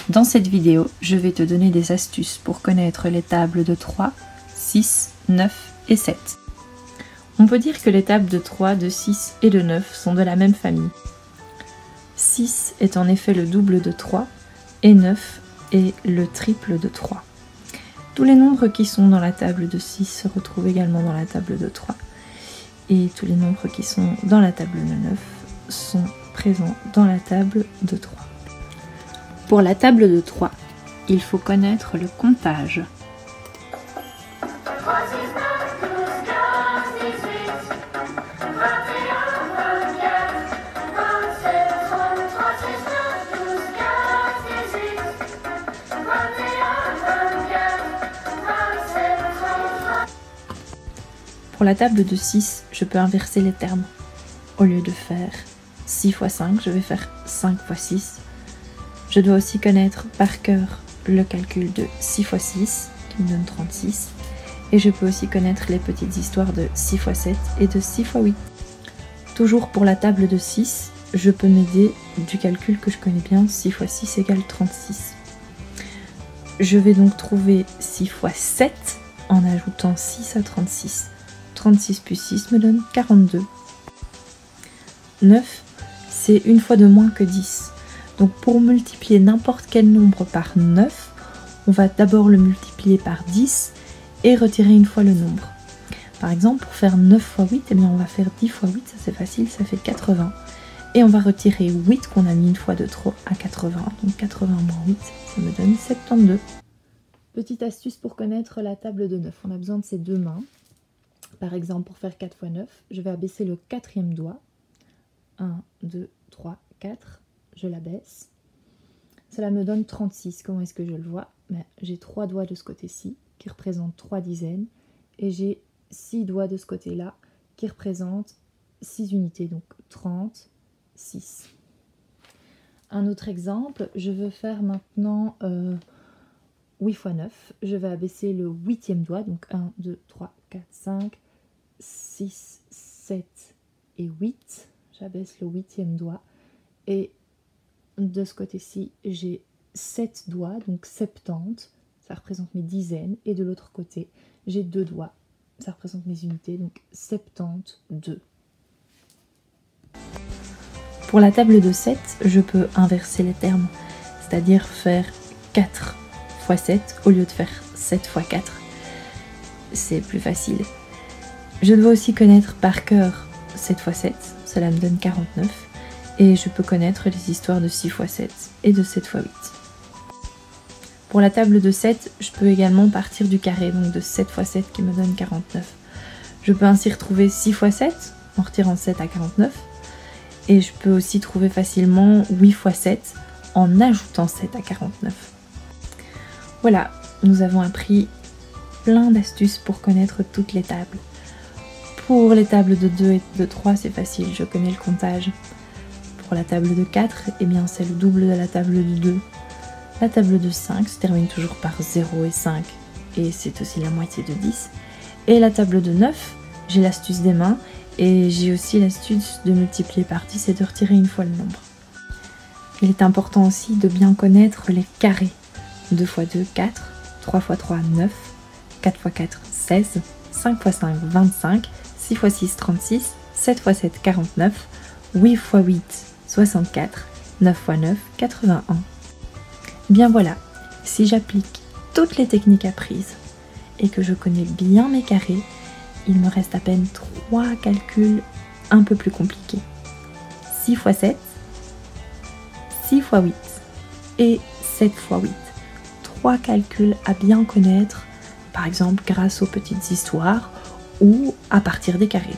Dans cette vidéo, je vais te donner des astuces pour connaître les tables de 3, 6, 9 et 7. On peut dire que les tables de 3, de 6 et de 9 sont de la même famille. 6 est en effet le double de 3 et 9 est le triple de 3. Tous les nombres qui sont dans la table de 6 se retrouvent également dans la table de 3. Et tous les nombres qui sont dans la table de 9 sont présents dans la table de 3. Pour la table de 3, il faut connaître le comptage. Pour la table de 6, je peux inverser les termes. Au lieu de faire 6 x 5, je vais faire 5 x 6. Je dois aussi connaître par cœur le calcul de 6 x 6, qui me donne 36. Et je peux aussi connaître les petites histoires de 6 x 7 et de 6 x 8. Toujours pour la table de 6, je peux m'aider du calcul que je connais bien, 6 x 6 égale 36. Je vais donc trouver 6 x 7 en ajoutant 6 à 36. 36 plus 6 me donne 42. 9, c'est une fois de moins que 10. Donc pour multiplier n'importe quel nombre par 9, on va d'abord le multiplier par 10 et retirer une fois le nombre. Par exemple, pour faire 9 x 8, eh bien on va faire 10 x 8, ça c'est facile, ça fait 80. Et on va retirer 8 qu'on a mis une fois de trop à 80. Donc 80 moins 8, ça me donne 72. Petite astuce pour connaître la table de 9. On a besoin de ses deux mains. Par exemple, pour faire 4 x 9, je vais abaisser le quatrième doigt. 1, 2, 3, 4. Je l'abaisse. Cela me donne 36. Comment est-ce que je le vois? J'ai 3 doigts de ce côté-ci qui représentent 3 dizaines. Et j'ai 6 doigts de ce côté-là qui représentent 6 unités. Donc 36. Un autre exemple, je veux faire maintenant 8 x 9. Je vais abaisser le huitième doigt. Donc 1, 2, 3, 4, 5, 6, 7 et 8. J'abaisse le huitième doigt. Et de ce côté-ci, j'ai 7 doigts, donc 70. Ça représente mes dizaines. Et de l'autre côté, j'ai 2 doigts. Ça représente mes unités, donc 72. Pour la table de 7, je peux inverser les termes. C'est-à-dire faire 4 x 7 au lieu de faire 7 x 4. C'est plus facile. Je dois aussi connaître par cœur 7 x 7, cela me donne 49. Et je peux connaître les histoires de 6 x 7 et de 7 x 8. Pour la table de 7, je peux également partir du carré, donc de 7 x 7 qui me donne 49. Je peux ainsi retrouver 6 x 7 en retirant 7 à 49. Et je peux aussi trouver facilement 8 x 7 en ajoutant 7 à 49. Voilà, nous avons appris plein d'astuces pour connaître toutes les tables. Pour les tables de 2 et de 3, c'est facile, je connais le comptage. Pour la table de 4, eh bien c'est le double de la table de 2. La table de 5 se termine toujours par 0 et 5, et c'est aussi la moitié de 10. Et la table de 9, j'ai l'astuce des mains, et j'ai aussi l'astuce de multiplier par 10 et de retirer une fois le nombre. Il est important aussi de bien connaître les carrés. 2 x 2, 4, 3 x 3, 9, 4 x 4, 16, 5 x 5, 25, 6 x 6, 36, 7 x 7, 49, 8 x 8, 64, 9 x 9, 81. Bien voilà, si j'applique toutes les techniques apprises et que je connais bien mes carrés, il me reste à peine 3 calculs un peu plus compliqués. 6 x 7, 6 x 8 et 7 x 8. 3 calculs à bien connaître, par exemple grâce aux petites histoires ou à partir des carrés.